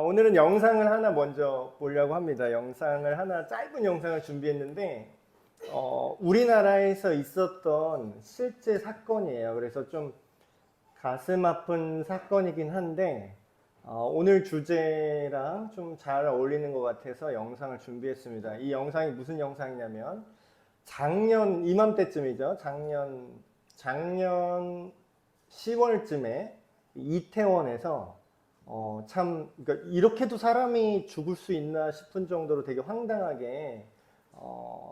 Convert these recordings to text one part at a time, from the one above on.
오늘은 영상을 하나 먼저 보려고 합니다. 영상을 하나, 짧은 영상을 준비했는데, 우리나라에서 있었던 실제 사건이에요. 그래서 좀 가슴 아픈 사건이긴 한데, 오늘 주제랑 좀 잘 어울리는 것 같아서 영상을 준비했습니다. 이 영상이 무슨 영상이냐면, 작년 이맘때쯤이죠. 작년 10월쯤에 이태원에서 그러니까 이렇게도 사람이 죽을 수 있나 싶은 정도로 되게 황당하게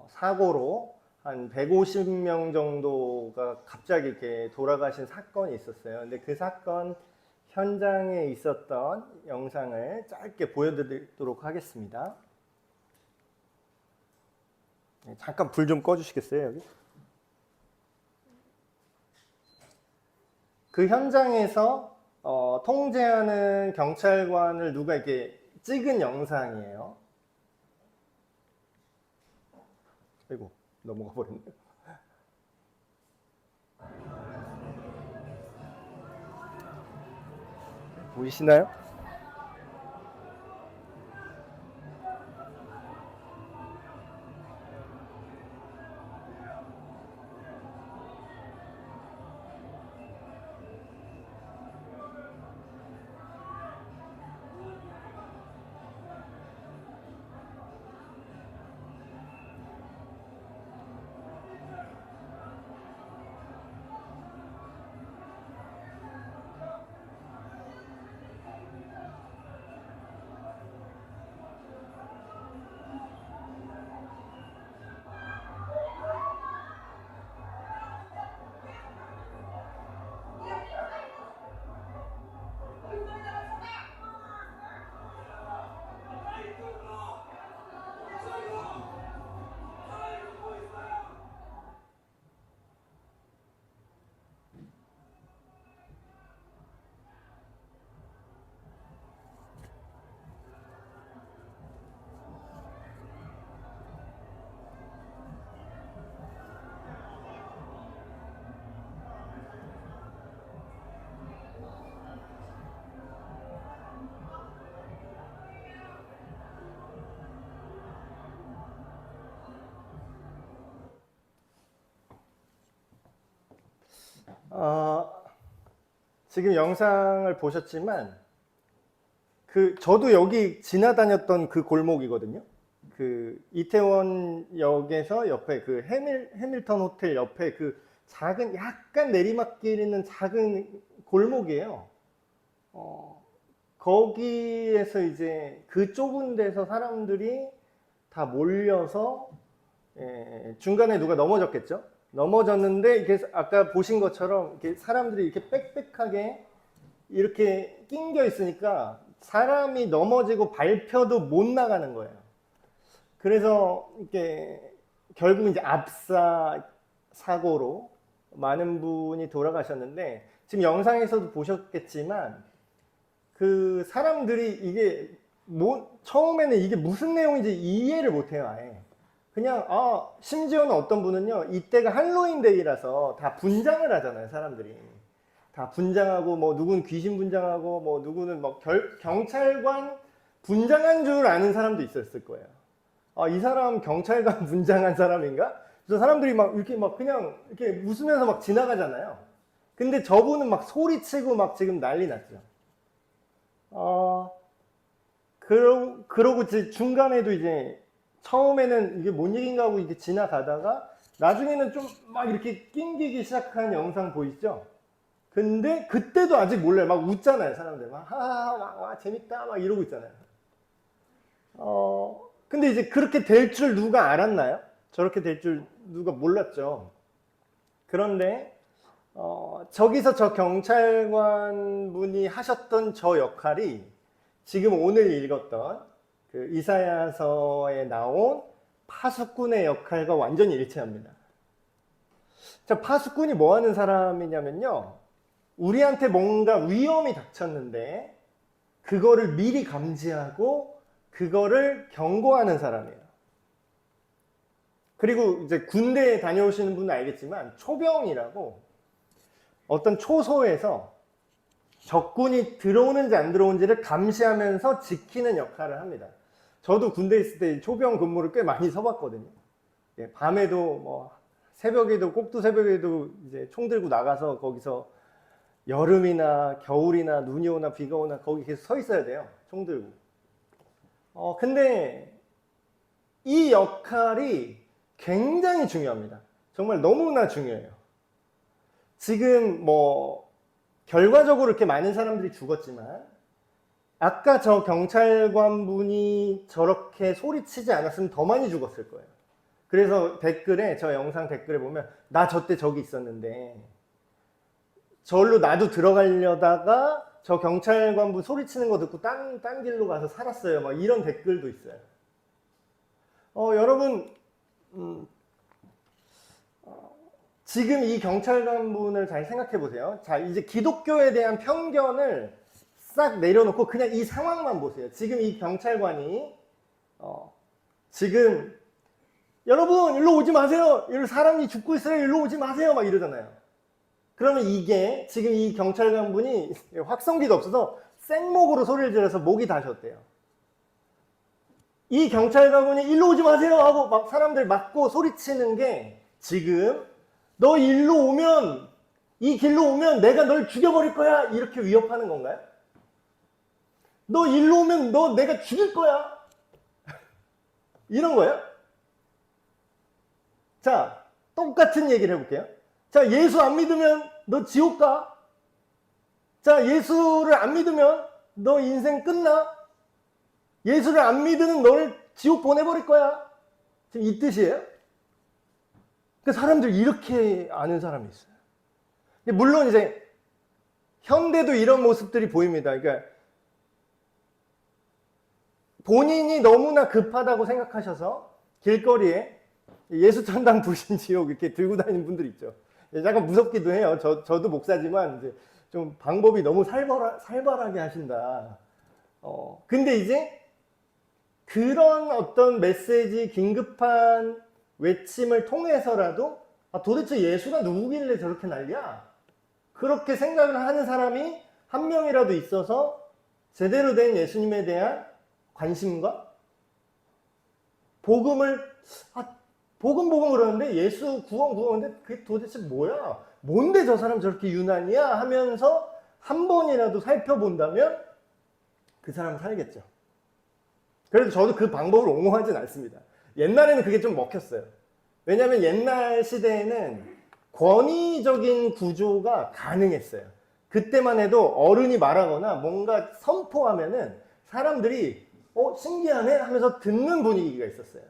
사고로 한 150명 정도가 갑자기 이렇게 돌아가신 사건이 있었어요. 근데 그 사건 현장에 있었던 영상을 짧게 보여드리도록 하겠습니다. 네, 잠깐 불 좀 꺼주시겠어요, 여기? 그 현장에서 통제하는 경찰관을 누가 이렇게 찍은 영상이에요. 아이고, 넘어가 버렸네요. 보이시나요? 지금 영상을 보셨지만 저도 여기 지나다녔던 그 골목이거든요. 그 이태원역에서 옆에 그 해밀턴 호텔 옆에 그 작은 약간 내리막길 있는 작은 골목이에요. 거기에서 이제 그 좁은 데서 사람들이 다 몰려서 중간에 누가 넘어졌겠죠? 넘어졌는데 이게 아까 보신 것처럼 이렇게 사람들이 이렇게 빽빽하게 이렇게 낑겨 있으니까 사람이 넘어지고 밟혀도 못 나가는 거예요. 그래서 이렇게 결국 이제 압사 사고로 많은 분이 돌아가셨는데 지금 영상에서도 보셨겠지만 그 사람들이 이게 처음에는 이게 무슨 내용인지 이해를 못 해요, 아예. 그냥 심지어는 어떤 분은요, 이때가 할로윈데이라서 다 분장을 하잖아요, 사람들이. 다 분장하고 뭐 누구는 귀신 분장하고 뭐 누구는 뭐 경찰관 분장한 줄 아는 사람도 있었을 거예요. 이 사람 경찰관 분장한 사람인가? 그래서 사람들이 막 이렇게 막 그냥 이렇게 웃으면서 막 지나가잖아요. 근데 저분은 막 소리치고 막 지금 난리 났죠. 그러고 이제 중간에도 이제 처음에는 이게 뭔 얘기인가 하고 이렇게 지나가다가 나중에는 좀 막 이렇게 낑기기 시작한 영상 보이시죠? 근데 그때도 아직 몰라요. 막 웃잖아요, 사람들. 막 하하하, 와, 재밌다, 막 이러고 있잖아요. 근데 이제 그렇게 될 줄 누가 알았나요? 저렇게 될 줄 누가 몰랐죠. 그런데 저기서 저 경찰관 분이 하셨던 저 역할이 지금 오늘 읽었던 그 이사야서에 나온 파수꾼의 역할과 완전히 일치합니다. 자, 파수꾼이 뭐 하는 사람이냐면요. 우리한테 뭔가 위험이 닥쳤는데 그거를 미리 감지하고 그거를 경고하는 사람이에요. 그리고 이제 군대에 다녀오시는 분은 알겠지만 초병이라고 어떤 초소에서 적군이 들어오는지 안 들어오는지를 감시하면서 지키는 역할을 합니다. 저도 군대 있을 때 초병 근무를 꽤 많이 서봤거든요. 예, 밤에도 뭐 새벽에도 꼭두 새벽에도 이제 총 들고 나가서 거기서 여름이나 겨울이나 눈이 오나 비가 오나 거기 계속 서 있어야 돼요. 총 들고. 근데 이 역할이 굉장히 중요합니다. 정말 너무나 중요해요. 지금 뭐 결과적으로 이렇게 많은 사람들이 죽었지만 아까 저 경찰관 분이 저렇게 소리치지 않았으면 더 많이 죽었을 거예요. 그래서 댓글에, 저 영상 댓글에 보면 나 저 때 저기 있었는데 저기로 나도 들어가려다가 저 경찰관 분 소리치는 거 듣고 딴 길로 가서 살았어요. 막 이런 댓글도 있어요. 여러분 지금 이 경찰관 분을 잘 생각해 보세요. 자, 이제 기독교에 대한 편견을 싹 내려놓고 그냥 이 상황만 보세요. 지금 이 경찰관이 지금 여러분 일로 오지 마세요. 일로 사람이 죽고 있어요. 일로 오지 마세요. 막 이러잖아요. 그러면 이게 지금 이 경찰관 분이 확성기도 없어서 생목으로 소리를 질러서 목이 다셨대요. 이 경찰관 분이 일로 오지 마세요 하고 막 사람들 맞고 소리치는 게 지금 너 일로 오면 이 길로 오면 내가 널 죽여버릴 거야 이렇게 위협하는 건가요? 너 일로 오면 너 내가 죽일 거야 이런 거예요? 자, 똑같은 얘기를 해볼게요. 자, 예수 안 믿으면 너 지옥 가? 자, 예수를 안 믿으면 너 인생 끝나? 예수를 안 믿으면 너를 지옥 보내버릴 거야? 지금 이 뜻이에요? 그 사람들 이렇게 아는 사람이 있어요. 물론 이제 현대도 이런 모습들이 보입니다. 그러니까 본인이 너무나 급하다고 생각하셔서 길거리에 예수 천당 부신 지옥 이렇게 들고 다니는 분들 있죠. 약간 무섭기도 해요. 저도 목사지만 이제 좀 방법이 너무 살벌하게 하신다. 근데 이제 그런 어떤 메시지, 긴급한 외침을 통해서라도 도대체 예수가 누구길래 저렇게 난리야? 그렇게 생각을 하는 사람이 한 명이라도 있어서 제대로 된 예수님에 대한 관심과 복음을 복음 그러는데 예수 구원 그러는데 그게 도대체 뭐야? 뭔데 저 사람 저렇게 유난이야? 하면서 한 번이라도 살펴본다면 그 사람은 살겠죠. 그래도 저도 그 방법을 옹호하진 않습니다. 옛날에는 그게 좀 먹혔어요. 왜냐하면 옛날 시대에는 권위적인 구조가 가능했어요. 그때만 해도 어른이 말하거나 뭔가 선포하면은 사람들이 신기하네 하면서 듣는 분위기가 있었어요.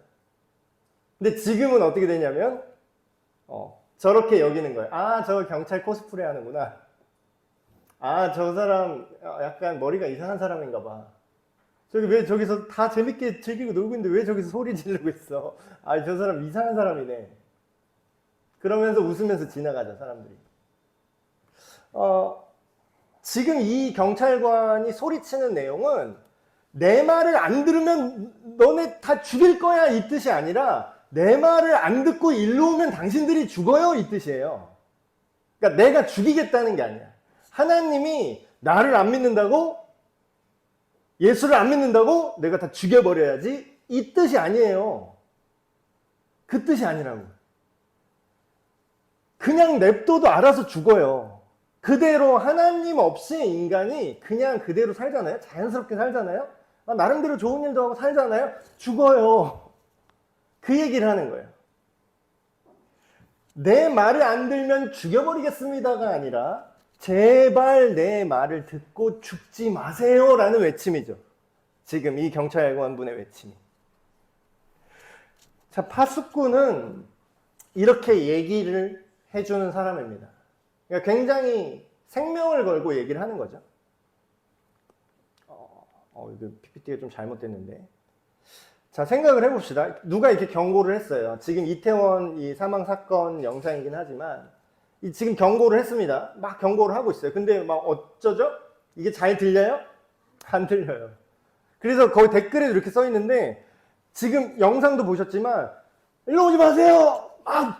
근데 지금은 어떻게 되냐면 저렇게 여기는 거예요. 아, 저 경찰 코스프레 하는구나. 아, 저 사람 약간 머리가 이상한 사람인가 봐. 저기 왜 저기서 다 재밌게 즐기고 놀고 있는데 왜 저기서 소리 지르고 있어? 아, 저 사람 이상한 사람이네. 그러면서 웃으면서 지나가죠, 사람들이. 지금 이 경찰관이 소리치는 내용은 내 말을 안 들으면 너네 다 죽일 거야 이 뜻이 아니라 내 말을 안 듣고 일로 오면 당신들이 죽어요 이 뜻이에요. 그러니까 내가 죽이겠다는 게 아니야. 하나님이 나를 안 믿는다고? 예수를 안 믿는다고? 내가 다 죽여버려야지 이 뜻이 아니에요. 그 뜻이 아니라고. 그냥 냅둬도 알아서 죽어요. 그대로 하나님 없이 인간이 그냥 그대로 살잖아요. 자연스럽게 살잖아요. 나름대로 좋은 일도 하고 살잖아요. 죽어요. 그 얘기를 하는 거예요. 내 말을 안 들면 죽여버리겠습니다가 아니라 제발 내 말을 듣고 죽지 마세요 라는 외침이죠. 지금 이 경찰관분의 외침이. 자, 파수꾼은 이렇게 얘기를 해주는 사람입니다. 그러니까 굉장히 생명을 걸고 얘기를 하는 거죠. 이거 PPT가 좀 잘못됐는데. 자, 생각을 해봅시다. 누가 이렇게 경고를 했어요. 지금 이태원 이 사망 사건 영상이긴 하지만 지금 경고를 했습니다. 막 경고를 하고 있어요. 근데 막 어쩌죠? 이게 잘 들려요? 안 들려요. 그래서 거기 댓글에도 이렇게 써 있는데 지금 영상도 보셨지만 일로 오지 마세요!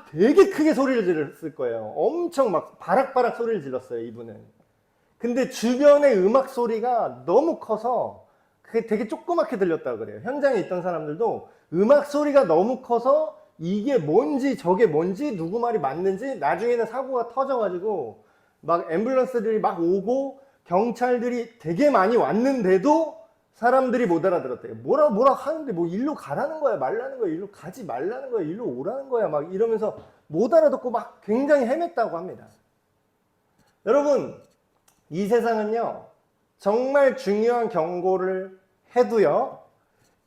되게 크게 소리를 질렀을 거예요. 엄청 막 바락바락 소리를 질렀어요, 이분은. 근데 주변의 음악 소리가 너무 커서 그게 되게 조그맣게 들렸다고 그래요. 현장에 있던 사람들도 음악 소리가 너무 커서 이게 뭔지 저게 뭔지 누구 말이 맞는지 나중에는 사고가 터져가지고 막 앰뷸런스들이 막 오고 경찰들이 되게 많이 왔는데도 사람들이 못 알아들었대요. 뭐라 하는데 뭐 일로 가라는 거야 말라는 거야 일로 가지 말라는 거야 일로 오라는 거야 막 이러면서 못 알아듣고 막 굉장히 헤맸다고 합니다. 여러분 이 세상은요 정말 중요한 경고를 해도요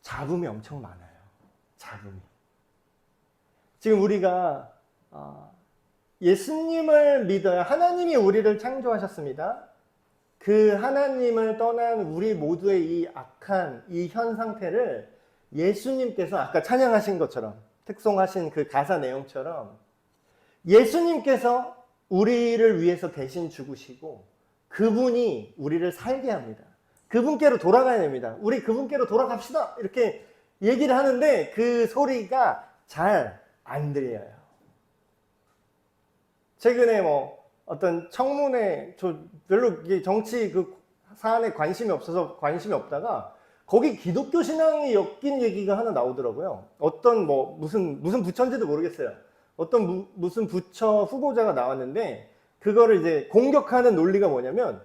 잡음이 엄청 많아요. 잡음이. 지금 우리가 예수님을 믿어야 하나님이 우리를 창조하셨습니다. 그 하나님을 떠난 우리 모두의 이 악한 이 현 상태를 예수님께서 아까 찬양하신 것처럼 특송하신 그 가사 내용처럼 예수님께서 우리를 위해서 대신 죽으시고 그분이 우리를 살게 합니다. 그분께로 돌아가야 됩니다. 우리 그분께로 돌아갑시다. 이렇게 얘기를 하는데 그 소리가 잘 안 들려요. 최근에 뭐 어떤 청문회 별로 정치 그 사안에 관심이 없어서 관심이 없다가 거기 기독교 신앙이 엮인 얘기가 하나 나오더라고요. 어떤 뭐 무슨 부처인지도 모르겠어요. 어떤 무슨 부처 후보자가 나왔는데 그거를 이제 공격하는 논리가 뭐냐면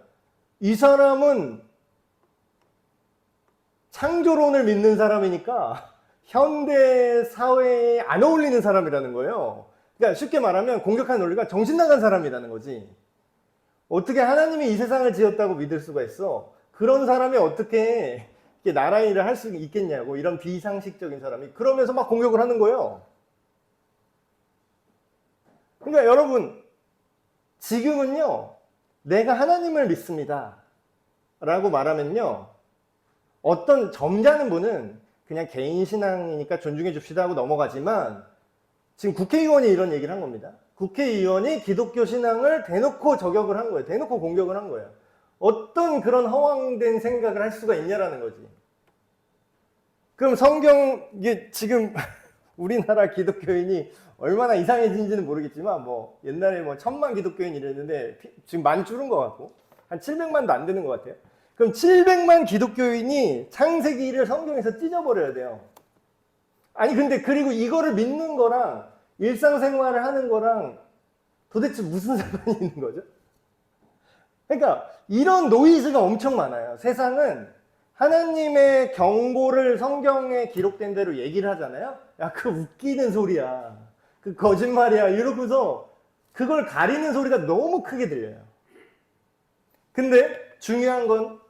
이 사람은 창조론을 믿는 사람이니까 현대 사회에 안 어울리는 사람이라는 거예요. 그러니까 쉽게 말하면 공격하는 논리가 정신 나간 사람이라는 거지. 어떻게 하나님이 이 세상을 지었다고 믿을 수가 있어? 그런 사람이 어떻게 나라 일을 할 수 있겠냐고. 이런 비상식적인 사람이. 그러면서 막 공격을 하는 거예요. 그러니까 여러분 지금은요 내가 하나님을 믿습니다 라고 말하면요 어떤 점잖은 분은 그냥 개인 신앙이니까 존중해 줍시다 하고 넘어가지만 지금 국회의원이 이런 얘기를 한 겁니다. 국회의원이 기독교 신앙을 대놓고 저격을 한 거예요. 대놓고 공격을 한 거예요. 어떤 그런 허황된 생각을 할 수가 있냐라는 거지. 그럼 이게 지금 우리나라 기독교인이 얼마나 이상해진지는 모르겠지만 뭐 옛날에 뭐 1000만 기독교인 이랬는데 지금 많이 줄은 것 같고 한 700만도 안 되는 것 같아요. 그럼 700만 기독교인이 창세기를 성경에서 찢어버려야 돼요. 아니 근데 그리고 이거를 믿는 거랑 일상생활을 하는 거랑 도대체 무슨 상관이 있는 거죠? 그러니까 이런 노이즈가 엄청 많아요. 세상은 하나님의 경고를 성경에 기록된 대로 얘기를 하잖아요. 야, 그 웃기는 소리야. 그 거짓말이야. 이러고서 그걸 가리는 소리가 너무 크게 들려요. 근데 중요한 건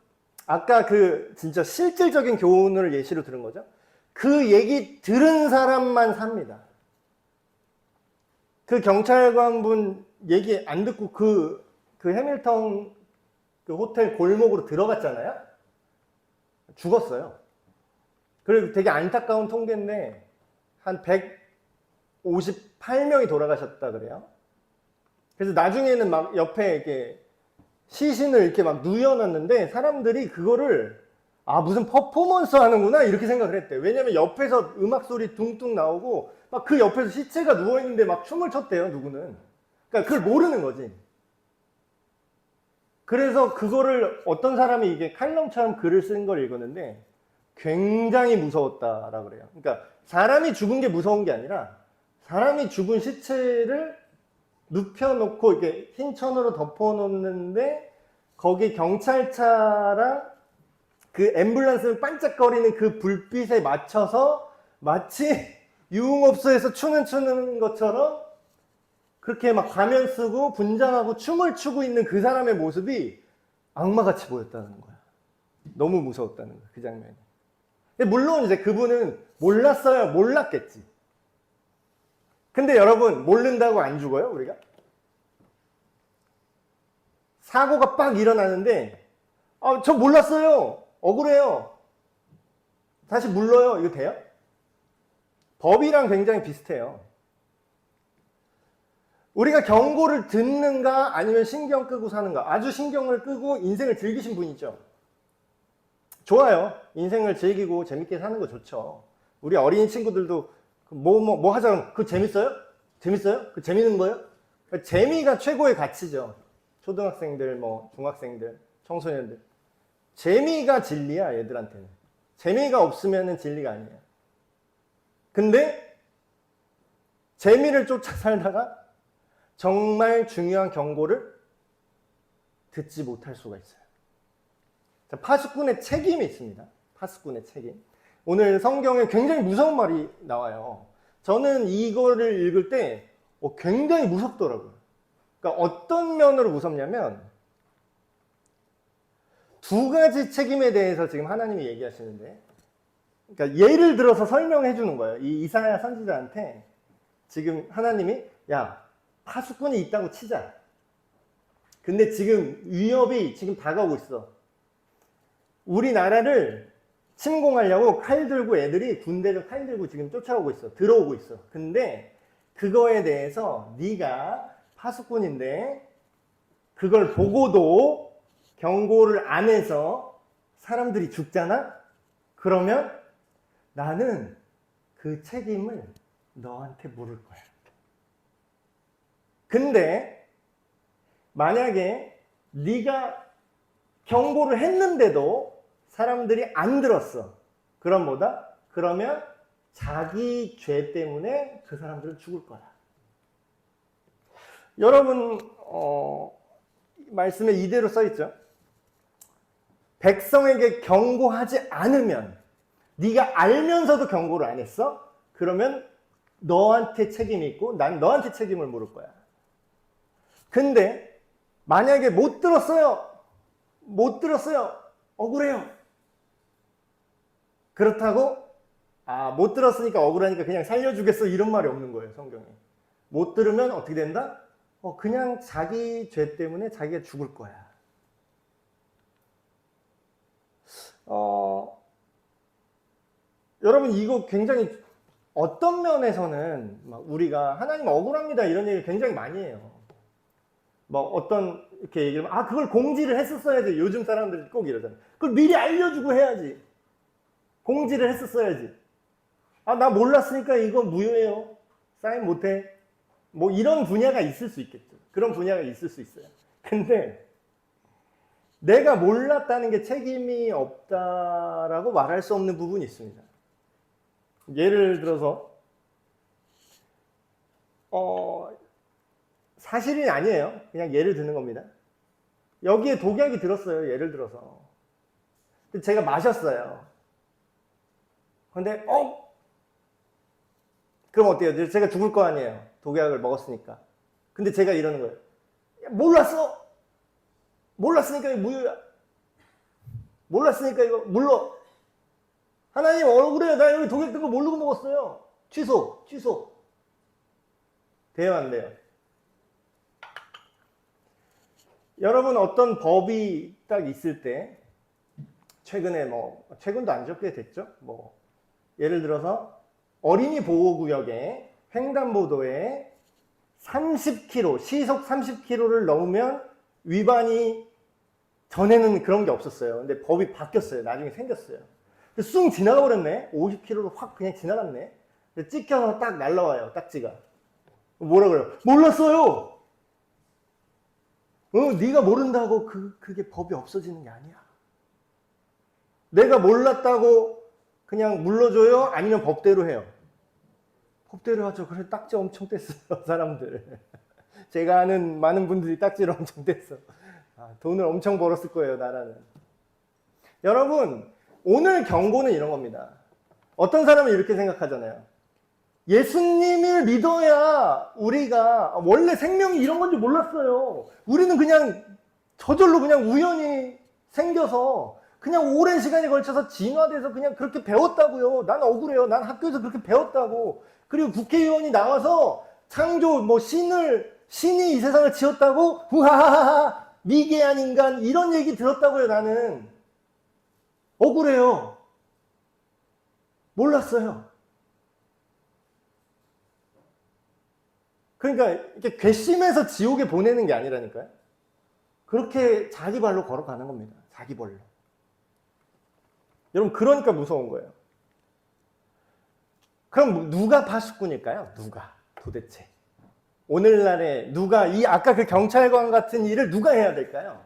아까 그 진짜 실질적인 교훈을 예시로 들은 거죠. 그 얘기 들은 사람만 삽니다. 그 경찰관분 얘기 안 듣고 그 해밀턴 그 호텔 골목으로 들어갔잖아요. 죽었어요. 그리고 되게 안타까운 통계인데 한 158명이 돌아가셨다 그래요. 그래서 나중에는 막 옆에 이렇게 시신을 이렇게 막 누워놨는데 사람들이 그거를 무슨 퍼포먼스 하는구나 이렇게 생각을 했대요. 왜냐면 옆에서 음악 소리 둥둥 나오고 막 그 옆에서 시체가 누워있는데 막 춤을 췄대요, 누구는. 그러니까 그걸 모르는 거지. 그래서 그거를 어떤 사람이 이게 칼럼처럼 글을 쓴 걸 읽었는데 굉장히 무서웠다라고 그래요. 그러니까 사람이 죽은 게 무서운 게 아니라 사람이 죽은 시체를 눕혀놓고 이렇게 흰 천으로 덮어놓는데 거기 경찰차랑 그 앰뷸런스 반짝거리는 그 불빛에 맞춰서 마치 유흥업소에서 추는 것처럼 그렇게 막 가면 쓰고 분장하고 춤을 추고 있는 그 사람의 모습이 악마같이 보였다는 거야. 너무 무서웠다는 거야, 그 장면이. 근데 물론 이제 그분은 몰랐어요. 몰랐겠지. 근데 여러분, 모른다고 안 죽어요, 우리가? 사고가 빡 일어나는데, 저 몰랐어요. 억울해요. 다시 물러요. 이거 돼요? 법이랑 굉장히 비슷해요. 우리가 경고를 듣는가 아니면 신경 끄고 사는가. 아주 신경을 끄고 인생을 즐기신 분 있죠. 좋아요. 인생을 즐기고 재밌게 사는 거 좋죠. 우리 어린 친구들도 뭐 하자면 그거 재밌어요? 재밌어요? 그 재밌는 거예요? 재미가 최고의 가치죠. 초등학생들, 뭐 중학생들, 청소년들. 재미가 진리야, 얘들한테는. 재미가 없으면 진리가 아니야. 근데 재미를 쫓아 살다가 정말 중요한 경고를 듣지 못할 수가 있어요. 자, 파수꾼의 책임이 있습니다. 파수꾼의 책임. 오늘 성경에 굉장히 무서운 말이 나와요. 저는 이거를 읽을 때 굉장히 무섭더라고요. 그러니까 어떤 면으로 무섭냐면 두 가지 책임에 대해서 지금 하나님이 얘기하시는데, 그러니까 예를 들어서 설명해 주는 거예요. 이 이사야 선지자한테 지금 하나님이 야, 파수꾼이 있다고 치자. 근데 지금 위협이 지금 다가오고 있어. 우리나라를 침공하려고 칼 들고 애들이 군대를 칼 들고 지금 쫓아오고 있어. 들어오고 있어. 근데 그거에 대해서 네가 파수꾼인데 그걸 보고도 경고를 안 해서 사람들이 죽잖아? 그러면 나는 그 책임을 너한테 물을 거야. 근데 만약에 네가 경고를 했는데도 사람들이 안 들었어. 그러면 자기 죄 때문에 그 사람들은 죽을 거야. 여러분 말씀에 이대로 써 있죠. 백성에게 경고하지 않으면, 네가 알면서도 경고를 안 했어? 그러면 너한테 책임이 있고 난 너한테 책임을 물을 거야. 근데 만약에 못 들었어요. 억울해요. 그렇다고 못 들었으니까 억울하니까 그냥 살려주겠어 이런 말이 없는 거예요, 성경에. 못 들으면 어떻게 된다? 그냥 자기 죄 때문에 자기가 죽을 거야. 여러분 이거 굉장히 어떤 면에서는 우리가 하나님 억울합니다 이런 얘기를 굉장히 많이 해요. 뭐 어떤 이렇게 얘기하면 그걸 공지를 했었어야지. 요즘 사람들이 꼭 이러잖아요. 그걸 미리 알려주고 해야지. 공지를 했었어야지. 나 몰랐으니까 이거 무효예요. 사인 못해. 뭐 이런 분야가 있을 수 있겠죠. 그런 분야가 있을 수 있어요. 근데 내가 몰랐다는 게 책임이 없다라고 말할 수 없는 부분이 있습니다. 예를 들어서 사실이 아니에요. 그냥 예를 드는 겁니다. 여기에 독약이 들었어요. 예를 들어서. 제가 마셨어요. 근데 그럼 어때요? 제가 죽을 거 아니에요. 독약을 먹었으니까. 근데 제가 이러는 거예요. 몰랐으니까 이거 무효야. 몰랐으니까 이거 물러. 하나님 억울해요. 나 여기 독약 든 거 모르고 먹었어요. 취소. 돼요, 안 돼요? 여러분 어떤 법이 딱 있을 때 최근에 최근도 안 적게 됐죠? 예를 들어서 어린이 보호구역에 횡단보도에 30km, 시속 30km를 넘으면 위반이, 전에는 그런 게 없었어요. 근데 법이 바뀌었어요. 나중에 생겼어요. 쑥 지나가 버렸네. 50km로 확 그냥 지나갔네. 찍혀서 딱 날라와요. 딱지가. 뭐라 그래요? 몰랐어요. 네가 모른다고 그게 법이 없어지는 게 아니야. 내가 몰랐다고 그냥 물러줘요? 아니면 법대로 해요? 법대로 하죠. 그래 딱지 엄청 뗐어요, 사람들. 제가 아는 많은 분들이 딱지를 엄청 뗐어. 돈을 엄청 벌었을 거예요, 나라는. 여러분, 오늘 경고는 이런 겁니다. 어떤 사람은 이렇게 생각하잖아요. 예수님을 믿어야 우리가 원래 생명이 이런 건지 몰랐어요. 우리는 그냥 저절로 그냥 우연히 생겨서 그냥 오랜 시간에 걸쳐서 진화돼서 그냥 그렇게 배웠다고요. 난 억울해요. 난 학교에서 그렇게 배웠다고. 그리고 국회의원이 나와서 창조 신이 이 세상을 지었다고 우하하하 미개한 인간 이런 얘기 들었다고요. 나는 억울해요. 몰랐어요. 그러니까 이렇게 괘씸해서 지옥에 보내는 게 아니라니까요. 그렇게 자기 발로 걸어가는 겁니다. 자기 발로. 여러분 그러니까 무서운 거예요. 그럼 누가 파수꾼일까요? 누가 도대체? 오늘날에 누가 아까 그 경찰관 같은 일을 누가 해야 될까요?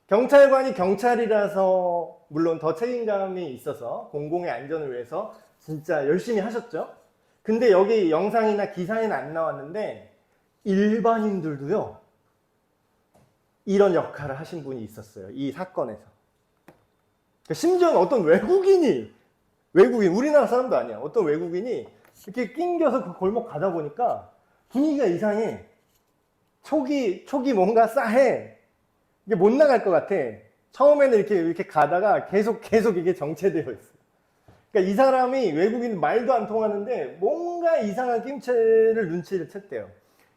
경찰관이 경찰이라서 물론 더 책임감이 있어서 공공의 안전을 위해서 진짜 열심히 하셨죠. 근데 여기 영상이나 기사에는 안 나왔는데 일반인들도요 이런 역할을 하신 분이 있었어요. 이 사건에서. 심지어는 어떤 외국인 우리나라 사람도 아니야. 어떤 외국인이 이렇게 낑겨서 그 골목 가다 보니까 분위기가 이상해. 촉이 뭔가 싸해. 이게 못 나갈 것 같아. 처음에는 이렇게 가다가 계속 이게 정체되어 있어. 그러니까 이 사람이 외국인 말도 안 통하는데 뭔가 이상한 낌새를 눈치를 챘대요.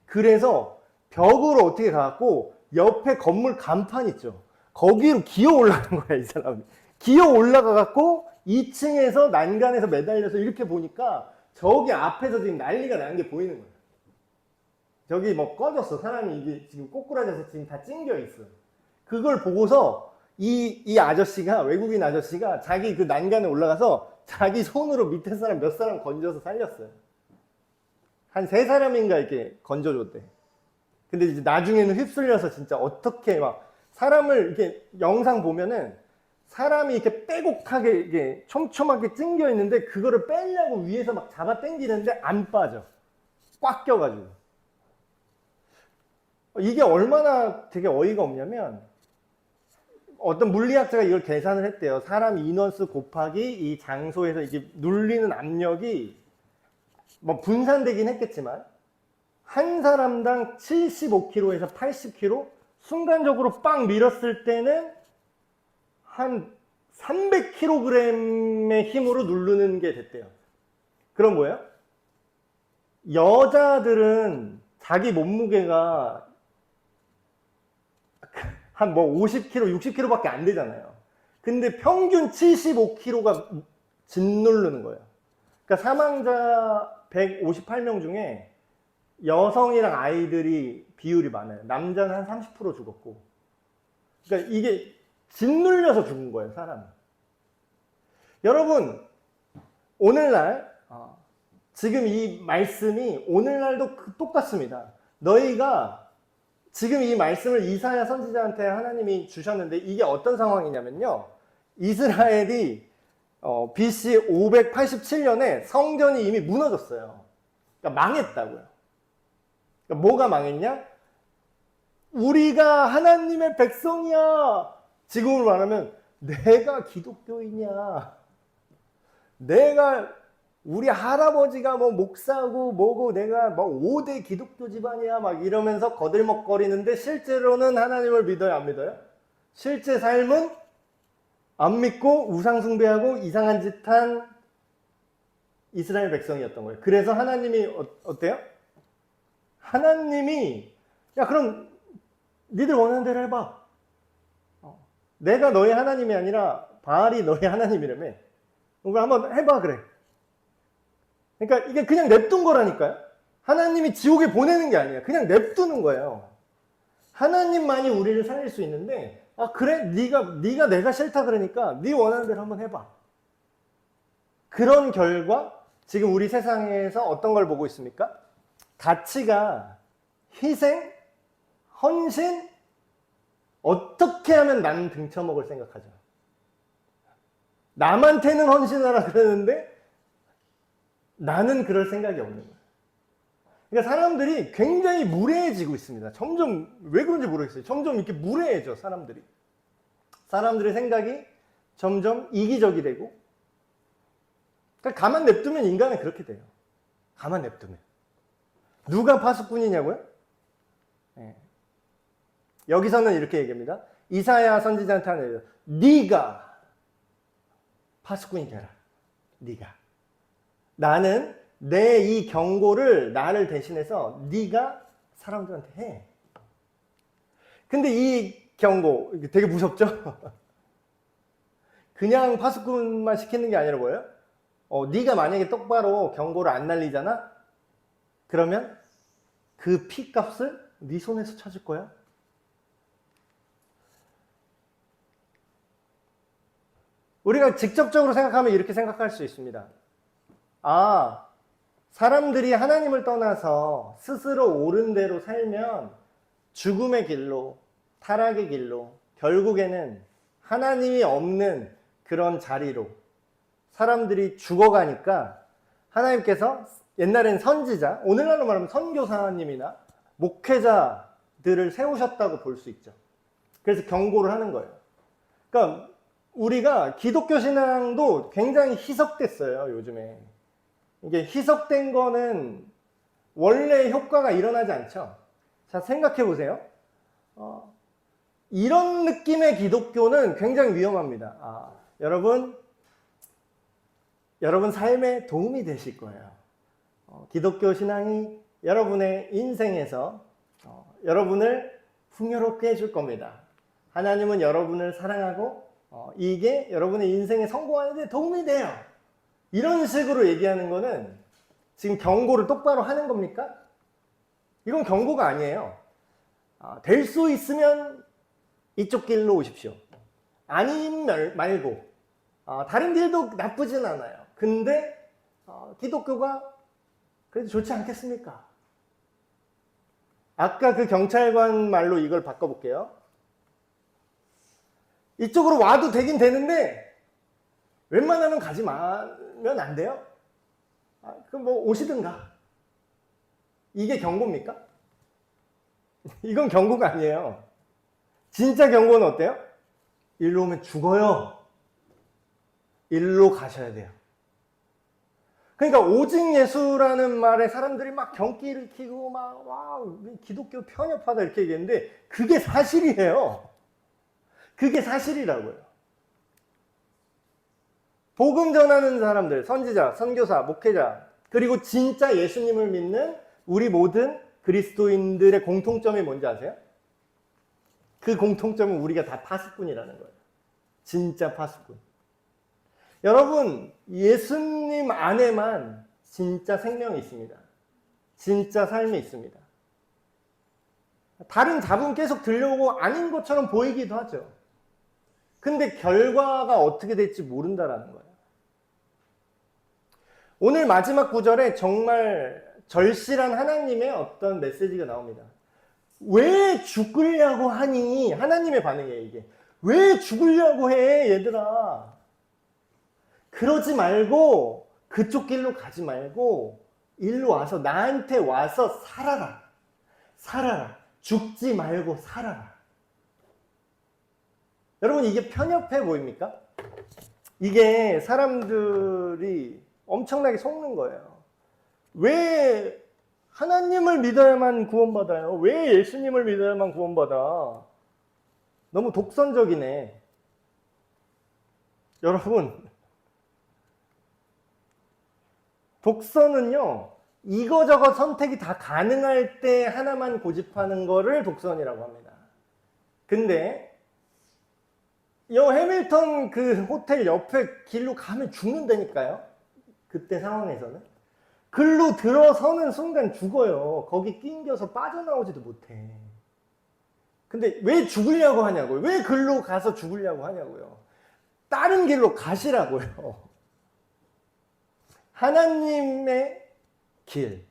그래서 벽으로 어떻게 가갖고 옆에 건물 간판 있죠. 거기로 기어 올라간 거야, 이 사람이. 기어 올라가갖고 2층에서 난간에서 매달려서 이렇게 보니까 저기 앞에서 지금 난리가 나는 게 보이는 거야. 저기 뭐 꺼졌어. 사람이 이게 지금 꼬꾸라져서 지금 다 찡겨 있어. 그걸 보고서 이 아저씨가, 외국인 아저씨가 자기 그 난간에 올라가서 자기 손으로 밑에 사람 몇 사람 건져서 살렸어요. 한 3사람인가 이렇게 건져줬대. 근데 이제 나중에는 휩쓸려서 진짜 어떻게 막 사람을 이렇게 영상 보면은 사람이 이렇게 빼곡하게 이게 촘촘하게 찡겨 있는데 그거를 빼려고 위에서 막 잡아 당기는데 안 빠져. 꽉 껴가지고. 이게 얼마나 되게 어이가 없냐면 어떤 물리학자가 이걸 계산을 했대요. 사람 인원수 곱하기 이 장소에서 이게 눌리는 압력이 뭐 분산되긴 했겠지만 한 사람당 75kg에서 80kg 순간적으로 빵 밀었을 때는 한 300kg의 힘으로 누르는 게 됐대요. 그럼 뭐예요? 여자들은 자기 몸무게가 한 뭐 50kg, 60kg밖에 안 되잖아요. 근데 평균 75kg가 짓누르는 거예요. 그러니까 사망자 158명 중에 여성이랑 아이들이 비율이 많아요. 남자는 한 30% 죽었고. 그러니까 이게 짓눌려서 죽은 거예요, 사람은. 여러분, 오늘날 지금 이 말씀이 오늘날도 똑같습니다. 너희가 지금 이 말씀을 이사야 선지자한테 하나님이 주셨는데 이게 어떤 상황이냐면요. 이스라엘이 BC 587년에 성전이 이미 무너졌어요. 그러니까 망했다고요. 그러니까 뭐가 망했냐? 우리가 하나님의 백성이야. 지금으로 말하면 내가 기독교이냐? 내가 우리 할아버지가 뭐 목사고 뭐고 내가 뭐 5대 기독교 집안이야 막 이러면서 거들먹거리는데 실제로는 하나님을 믿어요, 안 믿어요? 실제 삶은 안 믿고 우상숭배하고 이상한 짓 한 이스라엘 백성이었던 거예요. 그래서 하나님이 어때요? 하나님이 야 그럼 니들 원하는 대로 해봐. 내가 너의 하나님이 아니라 바알이 너의 하나님이라며. 그럼 한번 해봐 그래. 그러니까 이게 그냥 냅둔 거라니까요. 하나님이 지옥에 보내는 게 아니에요. 그냥 냅두는 거예요. 하나님만이 우리를 살릴 수 있는데 그래? 네가 내가 싫다 그러니까 네 원하는 대로 한번 해봐. 그런 결과 지금 우리 세상에서 어떤 걸 보고 있습니까? 가치가 희생, 헌신, 어떻게 하면 나는 등쳐먹을 생각하죠. 남한테는 헌신하라 그러는데 나는 그럴 생각이 없는 거예요. 그러니까 사람들이 굉장히 무례해지고 있습니다. 점점 왜 그런지 모르겠어요. 점점 이렇게 무례해져 사람들이. 사람들의 생각이 점점 이기적이 되고 그러니까 가만 냅두면 인간은 그렇게 돼요. 가만 냅두면. 누가 파수꾼이냐고요? 네. 여기서는 이렇게 얘기합니다. 이사야 선지자한테 하는 얘기예요. 네가 파수꾼이 되라. 네가. 나는 내 이 경고를 나를 대신해서 네가 사람들한테 해. 근데 이 경고 되게 무섭죠? 그냥 파수꾼만 시키는 게 아니라 뭐예요? 네가 만약에 똑바로 경고를 안 날리잖아? 그러면 그 피값을 네 손에서 찾을 거야. 우리가 직접적으로 생각하면 이렇게 생각할 수 있습니다. 사람들이 하나님을 떠나서 스스로 옳은 대로 살면 죽음의 길로, 타락의 길로, 결국에는 하나님이 없는 그런 자리로 사람들이 죽어가니까 하나님께서 옛날엔 선지자, 오늘날로 말하면 선교사님이나 목회자들을 세우셨다고 볼 수 있죠. 그래서 경고를 하는 거예요. 그러니까 우리가 기독교 신앙도 굉장히 희석됐어요, 요즘에. 이게 희석된 거는 원래 효과가 일어나지 않죠. 자, 생각해 보세요. 이런 느낌의 기독교는 굉장히 위험합니다. 여러분 삶에 도움이 되실 거예요. 기독교 신앙이 여러분의 인생에서 여러분을 풍요롭게 해줄 겁니다. 하나님은 여러분을 사랑하고 이게 여러분의 인생에 성공하는 데 도움이 돼요. 이런 식으로 얘기하는 거는 지금 경고를 똑바로 하는 겁니까? 이건 경고가 아니에요. 될 수 있으면 이쪽 길로 오십시오. 아니면 말고 다른 길도 나쁘진 않아요. 근데 기독교가 그래도 좋지 않겠습니까? 아까 그 경찰관 말로 이걸 바꿔볼게요. 이쪽으로 와도 되긴 되는데 웬만하면 가지 마면 안 돼요? 그럼 뭐 오시든가. 이게 경고입니까? 이건 경고가 아니에요. 진짜 경고는 어때요? 일로 오면 죽어요. 일로 가셔야 돼요. 그러니까 오직 예수라는 말에 사람들이 막 경기를 키고 막 와, 기독교 편협하다 이렇게 얘기했는데 그게 사실이에요. 그게 사실이라고요. 복음 전하는 사람들, 선지자, 선교사, 목회자, 그리고 진짜 예수님을 믿는 우리 모든 그리스도인들의 공통점이 뭔지 아세요? 그 공통점은 우리가 다 파수꾼이라는 거예요. 진짜 파수꾼. 여러분, 예수님 안에만 진짜 생명이 있습니다. 진짜 삶이 있습니다. 다른 잡음 계속 들려오고 아닌 것처럼 보이기도 하죠. 근데 결과가 어떻게 될지 모른다라는 거예요. 오늘 마지막 구절에 정말 절실한 하나님의 어떤 메시지가 나옵니다. 왜 죽으려고 하니? 하나님의 반응이에요, 이게. 왜 죽으려고 해, 얘들아? 그러지 말고, 그쪽 길로 가지 말고, 일로 와서, 나한테 와서 살아라. 살아라. 죽지 말고 살아라. 여러분, 이게 편협해 보입니까? 이게 사람들이 엄청나게 속는 거예요. 왜 하나님을 믿어야만 구원받아요? 왜 예수님을 믿어야만 구원받아? 너무 독선적이네. 여러분, 독선은요, 이거저거 선택이 다 가능할 때 하나만 고집하는 거를 독선이라고 합니다. 근데 이 해밀턴 그 호텔 옆에 길로 가면 죽는다니까요. 그때 상황에서는. 글로 들어서는 순간 죽어요. 거기 낑겨서 빠져나오지도 못해. 근데 왜 죽으려고 하냐고요? 왜 글로 가서 죽으려고 하냐고요? 다른 길로 가시라고요. 하나님의 길.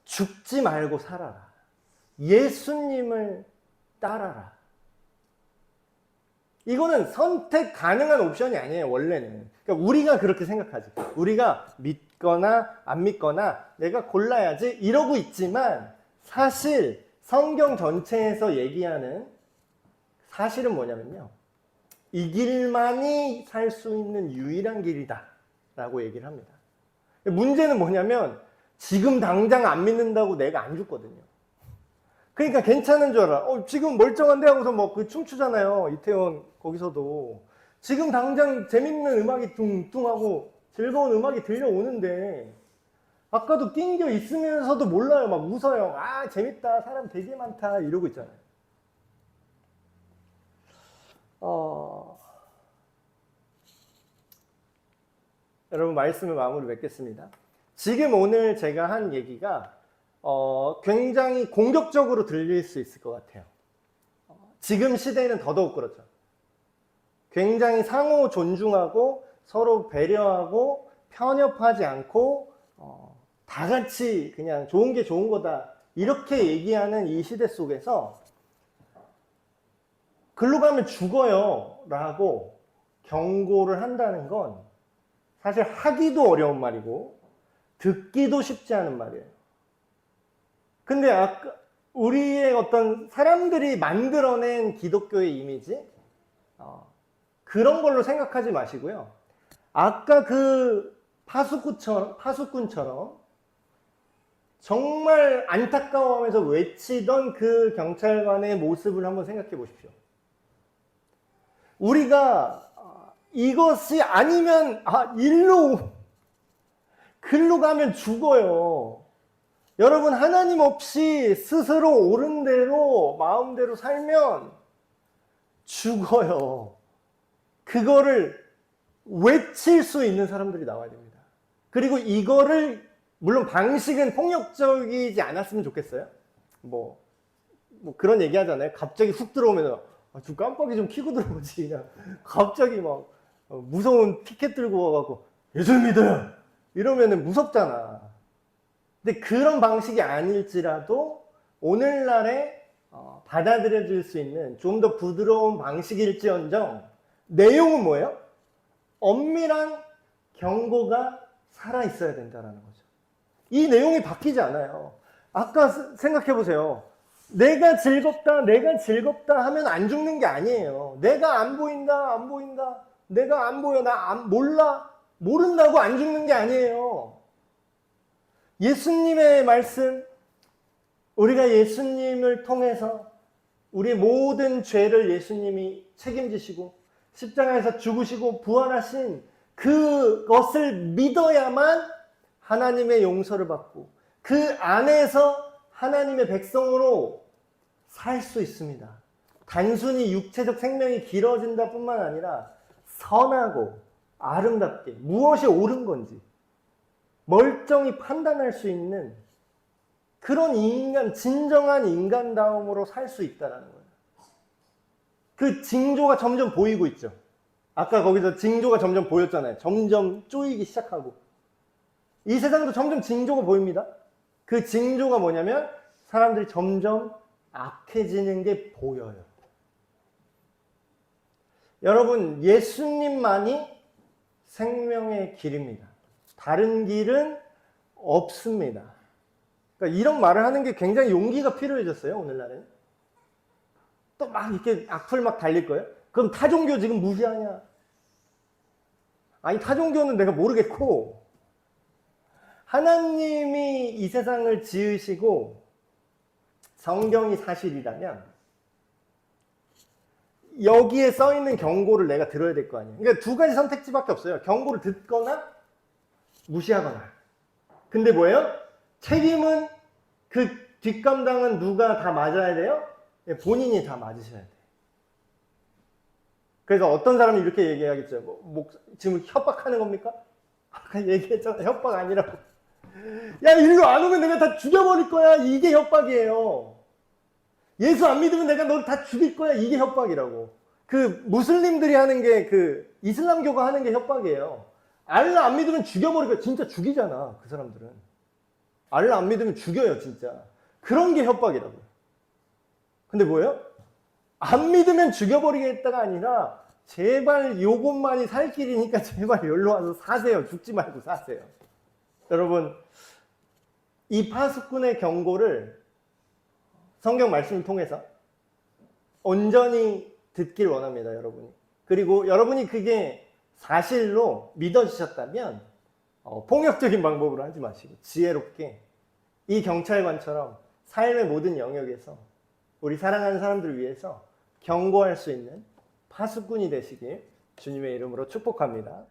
죽지 말고 살아라. 예수님을 따라라. 이거는 선택 가능한 옵션이 아니에요, 원래는. 그러니까 우리가 그렇게 생각하지. 우리가 믿거나 안 믿거나 내가 골라야지 이러고 있지만 사실 성경 전체에서 얘기하는 사실은 뭐냐면요. 이 길만이 살 수 있는 유일한 길이다 라고 얘기를 합니다. 문제는 뭐냐면 지금 당장 안 믿는다고 내가 안 죽거든요. 그러니까 괜찮은 줄 알아. 지금 멀쩡한데 하고서 뭐 그 춤추잖아요. 이태원 거기서도. 지금 당장 재밌는 음악이 뚱뚱하고 즐거운 음악이 들려오는데 아까도 낑겨 있으면서도 몰라요. 막 웃어요. 아 재밌다. 사람 되게 많다. 이러고 있잖아요. 여러분 말씀을 마무리 맺겠습니다. 지금 오늘 제가 한 얘기가 굉장히 공격적으로 들릴 수 있을 것 같아요. 지금 시대에는 더더욱 그렇죠. 굉장히 상호 존중하고 서로 배려하고 편협하지 않고 다 같이 그냥 좋은 게 좋은 거다 이렇게 얘기하는 이 시대 속에서 글로 가면 죽어요 라고 경고를 한다는 건 사실 하기도 어려운 말이고 듣기도 쉽지 않은 말이에요. 근데 아까 우리의 어떤 사람들이 만들어낸 기독교의 이미지 그런 걸로 생각하지 마시고요. 아까 그 파수꾼처럼 정말 안타까워하면서 외치던 그 경찰관의 모습을 한번 생각해 보십시오. 우리가 이것이 아니면 글로 가면 죽어요. 여러분, 하나님 없이 스스로 옳은 대로 마음대로 살면 죽어요. 그거를 외칠 수 있는 사람들이 나와야 됩니다. 그리고 이거를 물론 방식은 폭력적이지 않았으면 좋겠어요. 뭐 그런 얘기 하잖아요. 갑자기 훅 들어오면 좀 깜빡이 좀 켜고 들어오지. 그냥 갑자기 막 무서운 티켓 들고 와갖고 예수 믿어요 이러면은 무섭잖아. 근데 그런 방식이 아닐지라도 오늘날에 받아들여질 수 있는 좀 더 부드러운 방식일지언정 내용은 뭐예요? 엄밀한 경고가 살아있어야 된다는 거죠. 이 내용이 바뀌지 않아요. 아까 생각해 보세요. 내가 즐겁다 하면 안 죽는 게 아니에요. 내가 안 보인다. 내가 안 보여, 모른다고 안 죽는 게 아니에요. 예수님의 말씀, 우리가 예수님을 통해서 우리 모든 죄를 예수님이 책임지시고 십자가에서 죽으시고 부활하신 그것을 믿어야만 하나님의 용서를 받고 그 안에서 하나님의 백성으로 살 수 있습니다. 단순히 육체적 생명이 길어진다 뿐만 아니라 선하고 아름답게 무엇이 옳은 건지 멀쩡히 판단할 수 있는 그런 진정한 인간다움으로 살 수 있다는 거예요. 그 징조가 점점 보이고 있죠. 아까 거기서 징조가 점점 보였잖아요. 점점 쪼이기 시작하고. 이 세상도 점점 징조가 보입니다. 그 징조가 뭐냐면 사람들이 점점 악해지는 게 보여요. 여러분, 예수님만이 생명의 길입니다. 다른 길은 없습니다. 그러니까 이런 말을 하는 게 굉장히 용기가 필요해졌어요, 오늘날에는. 또 막 이렇게 악플 막 달릴 거예요? 그럼 타종교 지금 무시하냐? 아니, 타종교는 내가 모르겠고, 하나님이 이 세상을 지으시고 성경이 사실이라면 여기에 써 있는 경고를 내가 들어야 될 거 아니에요. 그러니까 두 가지 선택지밖에 없어요. 경고를 듣거나 무시하거나. 근데 뭐예요? 책임은 그 뒷감당은 누가 다 맞아야 돼요? 본인이 다 맞으셔야 돼요. 그래서 어떤 사람이 이렇게 얘기하겠죠. 지금 협박하는 겁니까? 아까 얘기했잖아. 협박 아니라고. 야, 일로 안 오면 내가 다 죽여버릴 거야. 이게 협박이에요. 예수 안 믿으면 내가 널 다 죽일 거야. 이게 협박이라고. 그 무슬림들이 하는 게 이슬람교가 하는 게 협박이에요. 알라 안 믿으면 죽여버릴 거야. 진짜 죽이잖아. 그 사람들은. 알라 안 믿으면 죽여요. 진짜. 그런 게 협박이라고요. 근데 뭐예요? 안 믿으면 죽여버리겠다가 아니라 제발 요것만이 살 길이니까 제발 여기로 와서 사세요. 죽지 말고 사세요. 여러분, 이 파수꾼의 경고를 성경 말씀을 통해서 온전히 듣길 원합니다, 여러분이. 그리고 여러분이 그게 사실로 믿어지셨다면 폭력적인 방법으로 하지 마시고 지혜롭게 이 경찰관처럼 삶의 모든 영역에서 우리 사랑하는 사람들을 위해서 경고할 수 있는 파수꾼이 되시길 주님의 이름으로 축복합니다.